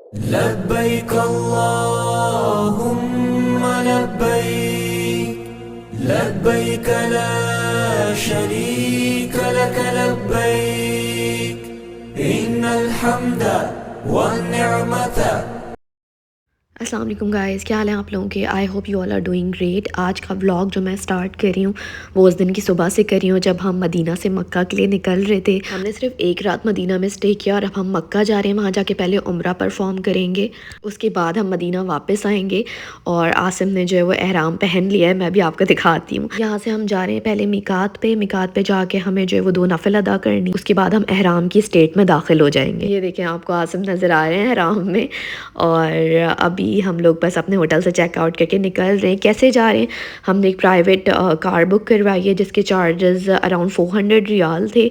लब्बैक अल्लाहुम्मा लब्बैक लब्बैक ला शरीक लक लब्बैक इन्नल हम्दा वन निअमता। अस्सलाम वालेकुम गाइस, क्या हाल है आप लोगों के। I hope you all are doing great. आज का व्लॉग जो मैं स्टार्ट कर रही हूँ वो उस दिन की सुबह से कर रही हूँ जब हम मदीना से मक्का के लिए निकल रहे थे। हमने सिर्फ एक रात मदीना में स्टे किया और अब हम मक्का जा रहे हैं। वहाँ जाके पहले उम्रा परफॉर्म करेंगे, उसके बाद हम मदीना वापस आएंगे। और आसिम ने जो है वो एहराम पहन लिया है, मैं भी आपको दिखाती हूँ। यहाँ से हम जा रहे हैं पहले मिकात पे जाके हमें जो है वो 2 नफिल अदा करनी, उसके बाद हम एहराम की स्टेट में दाखिल हो जाएंगे। ये देखें, आपको आसिम नज़र आ रहे हैं एहराम में। और अभी हम लोग बस अपने होटल से चेकआउट करके निकल रहे हैं। कैसे जा रहे हैं, हमने एक प्राइवेट कार बुक करवाई है जिसके चार्जेस अराउंड 400 रियाल थे।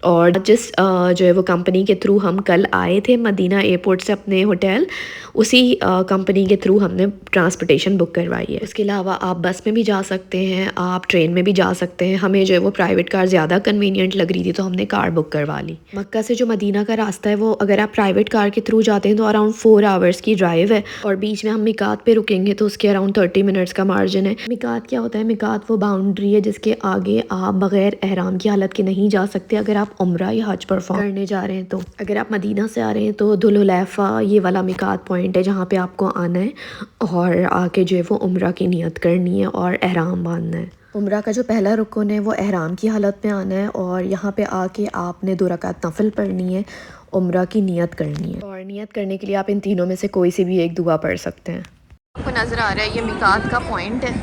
और जिस जो है वो कंपनी के थ्रू हम कल आए थे मदीना एयरपोर्ट से अपने होटल, उसी कंपनी के थ्रू हमने ट्रांसपोर्टेशन बुक करवाई है। इसके अलावा आप बस में भी जा सकते हैं, आप ट्रेन में भी जा सकते हैं। हमें जो है वो प्राइवेट कार ज़्यादा कन्वीनियंट लग रही थी तो हमने कार बुक करवा ली। मक्का से जो मदीना का रास्ता है वो अगर आप प्राइवेट कार के थ्रू जाते हैं तो अराउंड 4 आवर्स की ड्राइव है। और बीच में हम मिकात पे रुकेंगे तो उसके अराउंड 30 मिनट्स का मार्जिन है। मिकात क्या होता है? मिकात वो बाउंड्री है जिसके आगे आप बगैर एहराम की हालत के नहीं जा सकते अगर आप उम्रा या हज परफॉर्म करने जा रहे हैं। तो अगर आप मदीना से आ रहे हैं तो दुलहुलैफा ये वाला मिकात पॉइंट है जहाँ पे आपको आना है और आके जो है वो उम्रा की नियत करनी है और एहराम बांधना है। उम्रा का जो पहला रुकन है वो एहराम की हालत में आना है और यहाँ पे आके आपने 2 रकात नफिल पढ़नी है, उम्रा की नियत करनी है। और नियत करने के लिए आप इन तीनों में से कोई सी भी एक दुआ पढ़ सकते हैं। आपको नज़र आ रहा है ये मिकात का पॉइंट है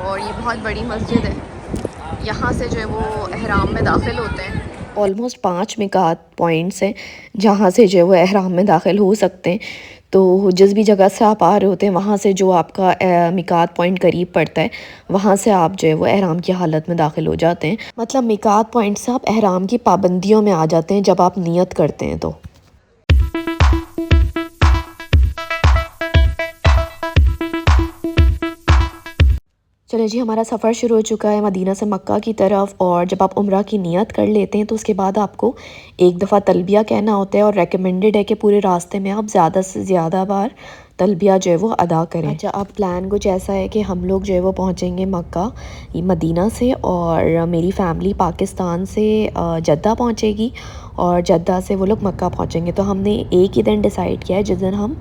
और ये बहुत बड़ी मस्जिद है। यहाँ से जो है वो एहराम में दाखिल होते हैं। ऑलमोस्ट 5 मिकात पॉइंट्स हैं जहाँ से जो है वो एहराम में दाखिल हो सकते हैं। तो जिस भी जगह से आप आ रहे होते हैं वहाँ से जो आपका मिकात पॉइंट करीब पड़ता है वहाँ से आप जो है वो एहराम की हालत में दाखिल हो जाते हैं। मतलब मिकात पॉइंट से आप एहराम की पाबंदियों में आ जाते हैं जब आप नियत करते हैं। तो चलो जी, हमारा सफ़र शुरू हो चुका है मदीना से मक्का की तरफ। और जब आप उम्रा की नियत कर लेते हैं तो उसके बाद आपको एक दफ़ा तलबिया कहना होता है और रेकमेंडेड है कि पूरे रास्ते में आप ज़्यादा से ज़्यादा बार तलबिया जो है वो अदा करें। अच्छा, अब प्लान कुछ ऐसा है कि हम लोग जो है वो पहुँचेंगे मक्का मदीना से और मेरी फ़ैमिली पाकिस्तान से जद्दा पहुँचेगी और जद्दा से वो लोग मक्का पहुँचेंगे। तो हमने एक ही दिन डिसाइड किया है जिस दिन हम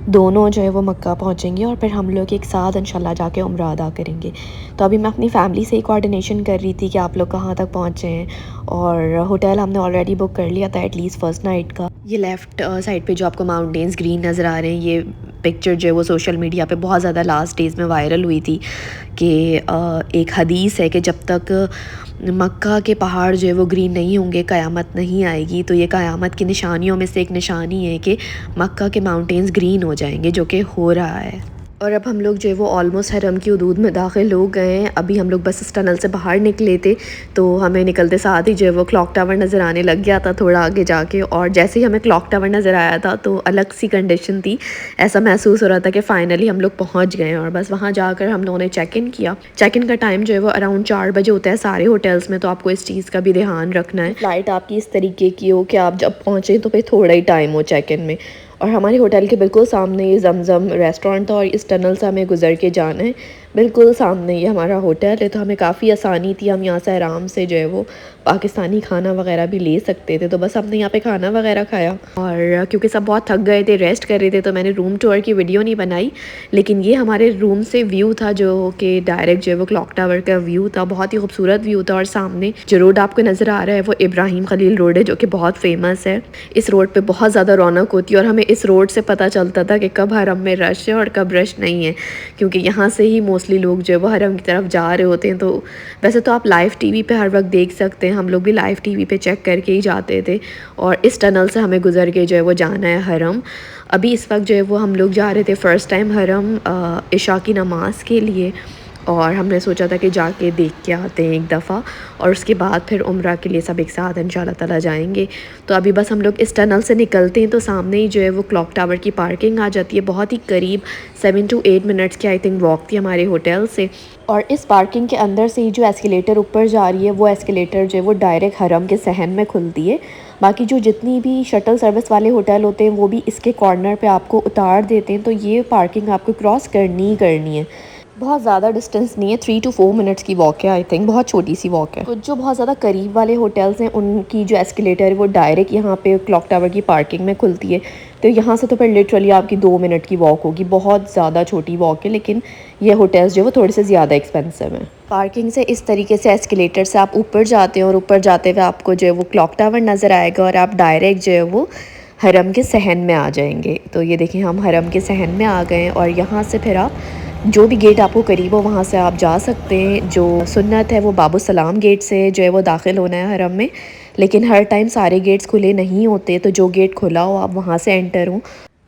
दोनों जो है वो मक्का पहुँचेंगे और फिर हम लोग एक साथ इंशाल्लाह जाके उम्रा अदा करेंगे। तो अभी मैं अपनी फ़ैमिली से ही कोऑर्डिनेशन कर रही थी कि आप लोग कहाँ तक पहुँचे हैं और होटल हमने ऑलरेडी बुक कर लिया था एटलीस्ट फ़र्स्ट नाइट का। ये लेफ़्ट साइड पे जो आपको माउंटेन्स ग्रीन नज़र आ रहे हैं, ये पिक्चर जो है वो सोशल मीडिया पे बहुत ज़्यादा लास्ट डेज़ में वायरल हुई थी कि एक हदीस है कि जब तक मक्का के पहाड़ जो है वो ग्रीन नहीं होंगे क़यामत नहीं आएगी। तो ये क़यामत की निशानियों में से एक निशानी है कि मक्का के माउंटेन्स ग्रीन हो जाएंगे, जो कि हो रहा है। और अब हम लोग जो है वो ऑलमोस्ट हरम की हदूद में दाखिल हो गए हैं। अभी हम लोग बस इस टनल से बाहर निकले थे तो हमें निकलते साथ ही जो है वो क्लॉक टावर नज़र आने लग गया था थोड़ा आगे जाके। और जैसे ही हमें क्लॉक टावर नज़र आया था तो अलग सी कंडीशन थी, ऐसा महसूस हो रहा था कि फ़ाइनली हम लोग पहुँच गए हैं। और बस वहाँ जाकर हम लोगों ने चेक इन किया। चेक इन का टाइम जो है वो अराउंड 4 बजे होता है सारे होटल्स में, तो आपको इस चीज़ का भी ध्यान रखना है। फ़्लाइट आपकी इस तरीके की हो कि आप जब पहुँचें तो फिर थोड़ा ही टाइम हो चेक इन में। और हमारे होटल के बिल्कुल सामने ये जमजम रेस्टोरेंट था और इस टनल से हमें गुजर के जाना है। बिल्कुल सामने ये हमारा होटल है तो हमें काफ़ी आसानी थी, हम यहाँ से आराम से जो है वो पाकिस्तानी खाना वगैरह भी ले सकते थे। तो बस हमने यहाँ पे खाना वगैरह खाया और क्योंकि सब बहुत थक गए थे, रेस्ट कर रहे थे, तो मैंने रूम टूर की वीडियो नहीं बनाई। लेकिन ये हमारे रूम से व्यू था जो कि डायरेक्ट जो है वो क्लॉक टावर का व्यू था। बहुत ही खूबसूरत व्यू था। और सामने जो रोड आपको नज़र आ रहा है वो इब्राहिम खलील रोड है जो कि बहुत फेमस है। इस रोड पर बहुत ज़्यादा रौनक होती है और हमें इस रोड से पता चलता था कि कब हरम में रश है और कब रश नहीं है, क्योंकि यहाँ से ही मोस्टली लोग जो है वो हरम की तरफ जा रहे होते हैं। तो वैसे तो आप लाइव टीवी पे हर वक्त देख सकते हैं, हम लोग भी लाइव टीवी पे चेक करके ही जाते थे। और इस टनल से हमें गुजर के जो है वो जाना है हरम। अभी इस वक्त जो है वो हम लोग जा रहे थे फ़र्स्ट टाइम हरम इशा की नमाज़ के लिए और हमने सोचा था कि जाके देख के आते हैं एक दफ़ा और उसके बाद फिर उम्रा के लिए सब एक साथ इंशाल्लाह ताला जाएंगे। तो अभी बस हम लोग इस टनल से निकलते हैं तो सामने ही जो है वो क्लॉक टावर की पार्किंग आ जाती है। बहुत ही करीब 7 to 8 मिनट्स की आई थिंक वॉक थी हमारे होटल से। और इस पार्किंग के अंदर से ही जो एस्केलेटर ऊपर जा रही है वो एस्केलेटर जो है वो डायरेक्ट हरम के सहन में खुलती है। बाकी जो जितनी भी शटल सर्विस वाले होटल होते हैं वो भी इसके कॉर्नर पे आपको उतार देते हैं, तो ये पार्किंग आपको क्रॉस करनी ही करनी है। बहुत ज़्यादा डिस्टेंस नहीं है, 3 to 4 मिनट्स की वॉक है, आई थिंक बहुत छोटी सी वॉक है। कुछ जो बहुत ज़्यादा करीब वाले होटल्स हैं उनकी जो एस्केलेटर है वो डायरेक्ट यहाँ पे क्लॉक टावर की पार्किंग में खुलती है, तो यहाँ से तो फिर लिटरली आपकी 2 मिनट की वॉक होगी। बहुत ज़्यादा छोटी वॉक है, लेकिन ये होटल्स जो वो थोड़े से ज़्यादा एक्सपेंसिव हैं। पार्किंग से इस तरीके से एस्केलेटर से आप ऊपर जाते हैं और ऊपर जाते हुए आपको जो है वो क्लॉक टावर नज़र आएगा और आप डायरेक्ट जो है वो हरम के सहन में आ जाएंगे। तो ये देखें हम हरम के सहन में आ गए हैं और यहाँ से फिर आप जो भी गेट आपको करीब हो वहाँ से आप जा सकते हैं। जो सुन्नत है वो बाबू सलाम गेट से जो है वो दाखिल होना है हरम में, लेकिन हर टाइम सारे गेट्स खुले नहीं होते, तो जो गेट खुला हो आप वहाँ से एंटर हो।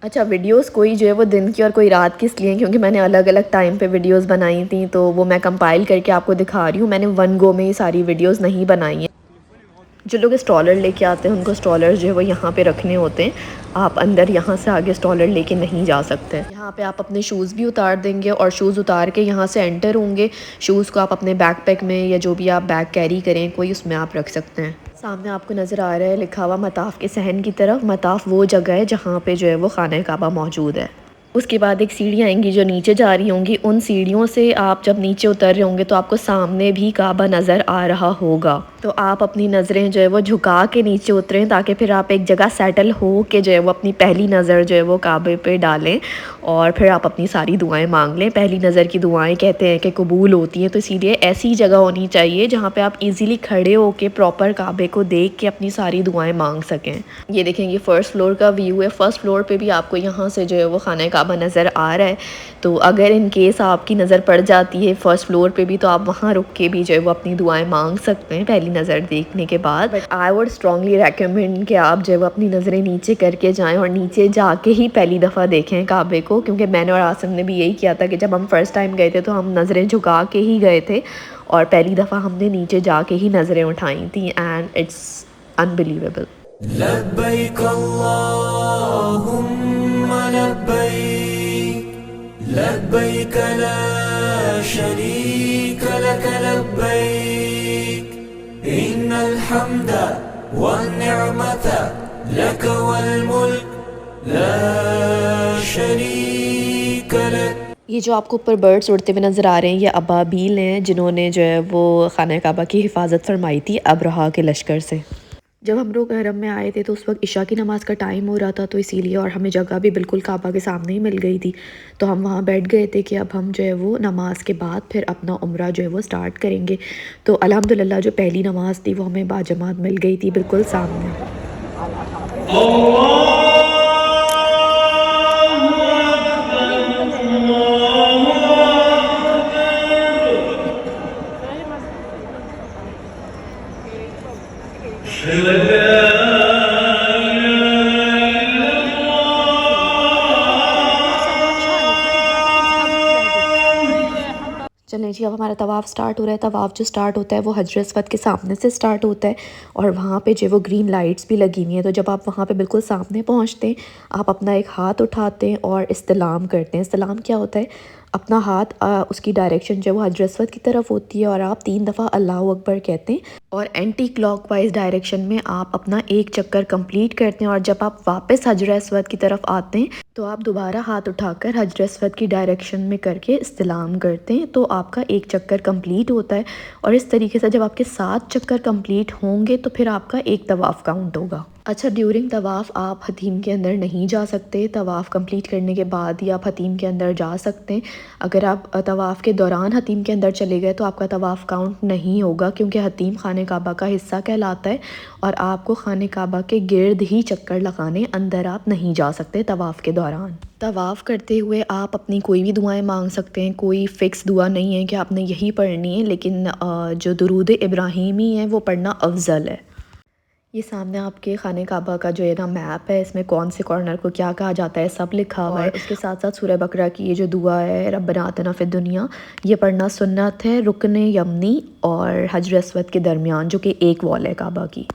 अच्छा, वीडियोस कोई जो है वो दिन की और कोई रात की इसलिए क्योंकि मैंने अलग अलग टाइम पे वीडियोस बनाई थी, तो वो मैं कंपाइल करके आपको दिखा रही हूँ। मैंने वन गो में ये सारी वीडियोस नहीं बनाई हैं। जो लोग स्टॉलर लेके आते हैं उनको स्टॉलर जो है वो यहाँ पे रखने होते हैं, आप अंदर यहाँ से आगे स्टॉलर लेके नहीं जा सकते। यहाँ पे आप अपने शूज़ भी उतार देंगे और शूज़ उतार के यहाँ से एंटर होंगे। शूज़ को आप अपने बैकपैक में या जो भी आप बैग कैरी करें कोई उसमें आप रख सकते हैं। सामने आपको नज़र आ रहा है लिखा हुआ मताफ़ के सहन की तरफ। मताफ़ वो जगह है जहाँ पे जो है वो खाना काबा मौजूद है। उसके बाद एक सीढ़ी आएंगी जो नीचे जा रही होंगी, उन सीढ़ियों से आप जब नीचे उतर रहे होंगे तो आपको सामने भी काबा नज़र आ रहा होगा, तो आप अपनी नज़रें जो है वो झुका के नीचे उतरें ताकि फिर आप एक जगह सेटल हो के जो है वो अपनी पहली नज़र जो है वो काबे पे डालें और फिर आप अपनी सारी दुआएं मांग लें। पहली नज़र की दुआएं कहते हैं कि कबूल होती हैं, तो इसीलिए ऐसी जगह होनी चाहिए जहाँ पे आप इजीली खड़े होके प्रॉपर काबे को देख के अपनी सारी दुआएं मांग सकें। ये देखें ये फर्स्ट फ्लोर का व्यू है। फर्स्ट फ्लोर पे भी आपको यहाँ से जो है वो खाना काबा नज़र आ रहा है, तो अगर इन केस आपकी नज़र पड़ जाती है फर्स्ट फ्लोर पे भी तो आप वहाँ रुक के भी जो है वो अपनी दुआएं मांग सकते हैं पहली नज़र देखने के बाद। But I would strongly recommend कि आप जो है वो अपनी नज़रें नीचे करके जाएं और नीचे जाके ही पहली दफ़ा देखें काबे को, क्योंकि मैंने और आसिम ने भी यही किया था कि जब हम फर्स्ट टाइम गए थे तो हम नज़रें झुका के ही गए थे और पहली दफ़ा हमने नीचे जाके ही नज़रें उठाई थी एंड इट्स अनबिलीवेबल। लब्बैक अल्लाहुम्मा लब्बैक लब्बैक ला शरीक लक लब्बैक इन्नल हम्दा वन निअमत लक वल मुल्क ला शरीक लक। ये जो आपको ऊपर बर्ड्स उड़ते हुए नज़र आ रहे हैं ये अबाबील हैं जिन्होंने जो है वो खाना काबा की हिफाजत फरमाई थी अबरहा के लश्कर से। जब हम लोग हरम में आए थे तो उस वक्त इशा की नमाज़ का टाइम हो रहा था, तो इसीलिए और हमें जगह भी बिल्कुल काबा के सामने ही मिल गई थी, तो हम वहाँ बैठ गए थे कि अब हम जो है वो नमाज के बाद फिर अपना उम्रा जो है वो स्टार्ट करेंगे। तो अल्हम्दुलिल्लाह जो पहली नमाज़ थी वो हमें बाजमात मिल गई थी बिल्कुल सामने। चलें जी, अब हमारा तवाफ़ स्टार्ट हो रहा है। तवाफ़ जो स्टार्ट होता है वो हजर अस्वद के सामने से स्टार्ट होता है और वहाँ पे जो वो ग्रीन लाइट्स भी लगी हुई हैं, तो जब आप वहाँ पे बिल्कुल सामने पहुँचते हैं आप अपना एक हाथ उठाते हैं और इस्तिलाम करते हैं। इस्तिलाम क्या होता है, अपना हाथ उसकी डायरेक्शन जो है वो हजर अस्वद की तरफ होती है और आप 3 दफ़ा अल्लाह अकबर कहते हैं और एंटी क्लॉकवाइज डायरेक्शन में आप अपना एक चक्कर कंप्लीट करते हैं और जब आप वापस हजर अस्वद की तरफ आते हैं तो आप दोबारा हाथ उठाकर हजर अस्वद की डायरेक्शन में करके इस्तिलाम करते हैं, तो आपका एक चक्कर कंप्लीट होता है। और इस तरीके से जब आपके 7 चक्कर कंप्लीट होंगे तो फिर आपका एक तवाफ़ काउंट होगा। अच्छा, ड्यूरिंग तवाफ़ आप हतीम के अंदर नहीं जा सकते, तवाफ़ कंप्लीट करने के बाद ही आप हतीम के अंदर जा सकते हैं। अगर आप तवाफ़ के दौरान हतीम के अंदर चले गए तो आपका तवाफ़ काउंट नहीं होगा, क्योंकि हतीम खाने काबा का हिस्सा कहलाता है और आपको खाने काबा के गिर्द ही चक्कर लगाने, अंदर आप नहीं जा सकते तवाफ़ के दौरान। तवाफ़ करते हुए आप अपनी कोई भी दुआएं मांग सकते हैं, कोई फ़िक्स दुआ नहीं है कि आपने यही पढ़नी है, लेकिन जो दुरूद इब्राहीमी है वो पढ़ना अफजल है। ये सामने आपके खाने काबा का जो है ना मैप है, इसमें कौन से कॉर्नर को क्या कहा जाता है सब लिखा हुआ है। इसके साथ साथ सूरह बकरा की ये जो दुआ है रब्बना आतिना फिद दुनिया, ये पढ़ना सुन्नत है रुकन यमनी और हजर अस्वद के दरमियान, जो कि एक वॉल है काबा की।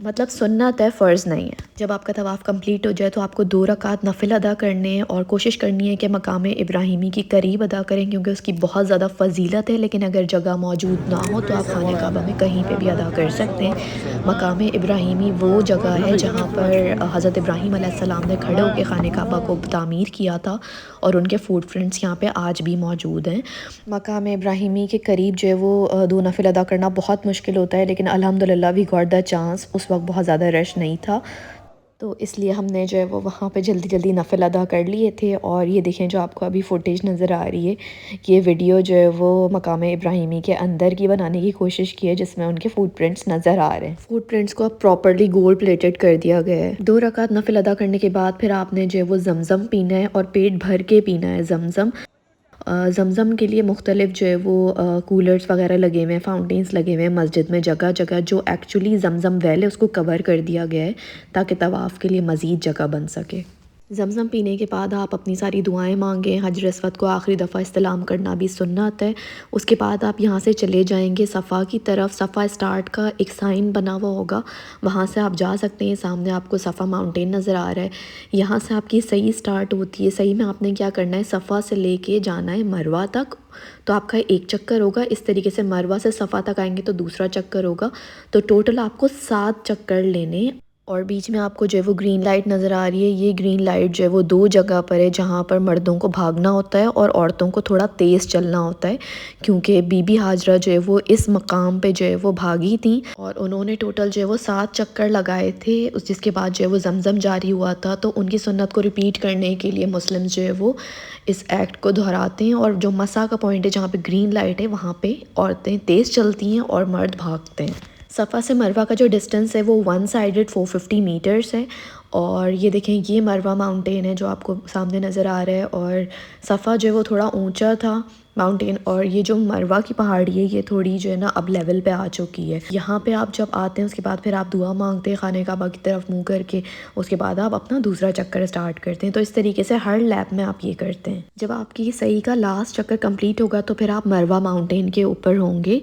मतलब सुन्नत है, फ़र्ज़ नहीं है। जब आपका तवाफ़ कंप्लीट हो जाए तो आपको 2 रकात नफ़िल अदा करने हैं और कोशिश करनी है कि मकाम इब्राहिमी के करीब अदा करें, क्योंकि उसकी बहुत ज़्यादा फ़ज़ीलत है। लेकिन अगर जगह मौजूद ना हो तो आप खाने काबा में कहीं पे भी अदा कर सकते हैं। मकाम इब्राहिमी वो जगह है जहाँ पर हज़रत इब्राहीम अलैहिस्सलाम ने खड़े होकर खाने काबा को तामीर किया था, और उनके फूट प्रिंट्स यहाँ पे आज भी मौजूद हैं। मकाम इब्राहिमी के करीब जो है वो 2 नफ़िल अदा करना बहुत मुश्किल होता है, लेकिन अल्हम्दुलिल्लाह वी गॉट द चांस। उस वक्त बहुत ज़्यादा रश नहीं था, तो इसलिए हमने जो है वो वहाँ पे जल्दी जल्दी नफ़िल अदा कर लिए थे। और ये देखें जो आपको अभी फुटेज नज़र आ रही है, ये वीडियो जो है वो मकाम इब्राहिमी के अंदर की बनाने की कोशिश की है, जिसमें उनके फुट प्रिंट्स नज़र आ रहे हैं। फुट प्रिंट्स को अब प्रॉपरली गोल्ड प्लेटेड कर दिया गया है। 2 रकात नफ़िल अदा करने के बाद फिर आपने जो है वो ज़मज़म पीना है, और पेट भर के पीना है ज़मज़म। ज़मज़म के लिए मुख्तलिफ़ जो है वो कूलर्स वगैरह लगे हुए हैं, फाउंटेन्स लगे हुए हैं मस्जिद में जगह जगह, जो एक्चुअली ज़मज़म वेल है उसको कवर कर दिया गया है ताकि तवाफ़ के लिए मज़ीद जगह बन सके। ज़मज़म पीने के बाद आप अपनी सारी दुआएं मांगें। हजर अस्वद को आखिरी दफ़ा इस्तिलाम करना भी सुन्नत है। उसके बाद आप यहाँ से चले जाएंगे सफ़ा की तरफ। सफ़ा स्टार्ट का एक साइन बना हुआ होगा, वहाँ से आप जा सकते हैं। सामने आपको सफ़ा माउंटेन नज़र आ रहा है, यहाँ से आपकी सही स्टार्ट होती है। सही में आपने क्या करना है, सफ़ा से लेके जाना है मरवा तक, तो आपका एक चक्कर होगा। इस तरीके से मरवा से सफ़ा तक आएंगे तो दूसरा चक्कर होगा, तो टोटल आपको 7 चक्कर लेने। और बीच में आपको जो है वो ग्रीन लाइट नज़र आ रही है। ये ग्रीन लाइट जो है वो 2 जगह पर है, जहाँ पर मर्दों को भागना होता है और औरतों को थोड़ा तेज़ चलना होता है, क्योंकि बीबी हाजरा जो है वो इस मकाम पे जो है वो भागी थी, और उन्होंने टोटल जो है वो 7 चक्कर लगाए थे। जिसके बाद जो है वो ज़मज़म जारी हुआ था, तो उनकी सुन्नत को रिपीट करने के लिए मुस्लिम जो है वो इस एक्ट को दोहराते हैं। और जो मसा का पॉइंट है जहाँ पे ग्रीन लाइट है, वहाँ पे औरतें तेज़ चलती हैं और मर्द भागते हैं। सफ़ा से मरवा का जो डिस्टेंस है वो 1 साइडेड 450 मीटर्स है। और ये देखें, ये मरवा माउंटेन है जो आपको सामने नज़र आ रहा है, और सफ़ा जो है वो थोड़ा ऊंचा था माउंटेन, और ये जो मरवा की पहाड़ी है ये थोड़ी जो है ना अब लेवल पे आ चुकी है। यहाँ पे आप जब आते हैं उसके बाद फिर आप दुआ मांगते हैं खाने काबा की तरफ मुँह करके। उसके बाद आप अपना दूसरा चक्कर स्टार्ट करते हैं। तो इस तरीके से हर लैप में आप ये करते हैं। जब आपकी सही का लास्ट चक्कर कंप्लीट होगा तो फिर आप मरवा माउंटेन के ऊपर होंगे,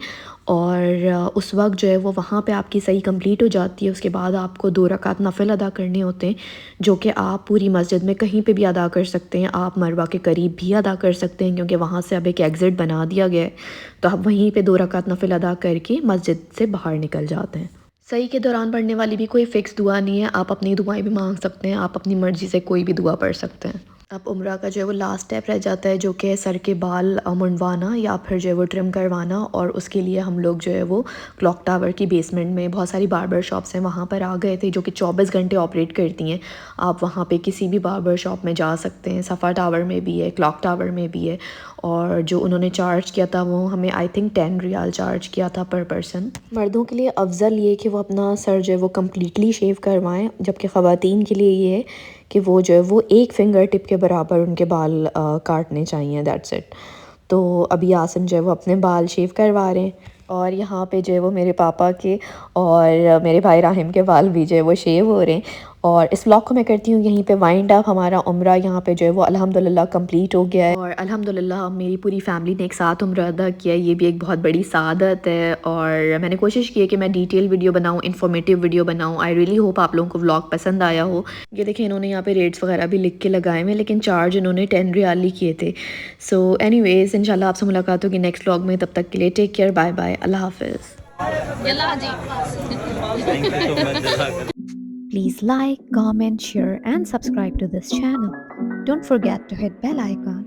और उस वक्त जो है वो वहाँ पे आपकी सही कंप्लीट हो जाती है। उसके बाद आपको 2 रकात नफ़िल अदा करने होते हैं, जो कि आप पूरी मस्जिद में कहीं पे भी अदा कर सकते हैं। आप मरवा के करीब भी अदा कर सकते हैं, क्योंकि वहाँ से अब एक एग्ज़िट बना दिया गया है, तो आप वहीं पे 2 रकात नफ़िल अदा करके मस्जिद से बाहर निकल जाते हैं। सही के दौरान पढ़ने वाली भी कोई फ़िक्स दुआ नहीं है, आप अपनी दुआएं भी मांग सकते हैं, आप अपनी मर्ज़ी से कोई भी दुआ पढ़ सकते हैं। अब उम्रा का जो है वो लास्ट स्टेप रह जाता है, जो कि सर के बाल मुंडवाना या फिर जो है वो ट्रिम करवाना। और उसके लिए हम लोग जो है वो क्लॉक टावर की बेसमेंट में बहुत सारी बार्बर शॉप्स हैं, वहाँ पर आ गए थे, जो कि 24 घंटे ऑपरेट करती हैं। आप वहाँ पे किसी भी बार्बर शॉप में जा सकते हैं। सफ़ा टावर में भी है, क्लॉक टावर में भी है। और जो उन्होंने चार्ज किया था वो हमें आई थिंक 10 रियाल चार्ज किया था पर पर्सन। मर्दों के लिए अफजल ये कि वो अपना सर जो है वो कम्प्लीटली शेव करवाएं, जबकि ख़वातीन के लिए ये है कि वो जो है वो 1 फिंगर टिप के बराबर उनके बाल काटने चाहिए, दैट्स इट। तो अभी आसिम जो है वो अपने बाल शेव करवा रहे हैं, और यहाँ पे जो है वो मेरे पापा के और मेरे भाई राहिम के बाल भी जो है वो शेव हो रहे हैं। और इस व्लॉग को मैं करती हूँ यहीं पे वाइंड अप। हमारा उम्रा यहाँ पे जो है वो अल्हम्दुलिल्लाह कंप्लीट हो गया है, और अल्हम्दुलिल्लाह मेरी पूरी फैमिली ने एक साथ उम्रा अदा किया। ये भी एक बहुत बड़ी सादत है, और मैंने कोशिश की है कि मैं डिटेल वीडियो बनाऊँ, इन्फॉर्मेटिव वीडियो बनाऊँ। आई रियली होप आप लोगों को व्लॉग पसंद आया हो। ये देखिए, इन्होंने यहाँ पे रेट्स वगैरह भी लिख के लगाए हुए, लेकिन चार्ज इन्होंने 10 रियाल ही किए थे। सो एनीवेज, इंशाल्लाह आपसे मुलाकात होगी नेक्स्ट व्लॉग में। तब तक के लिए टेक केयर, बाय बाय, अल्लाह हाफिज़। Please like, comment, share and subscribe to this channel. Don't forget to hit bell icon.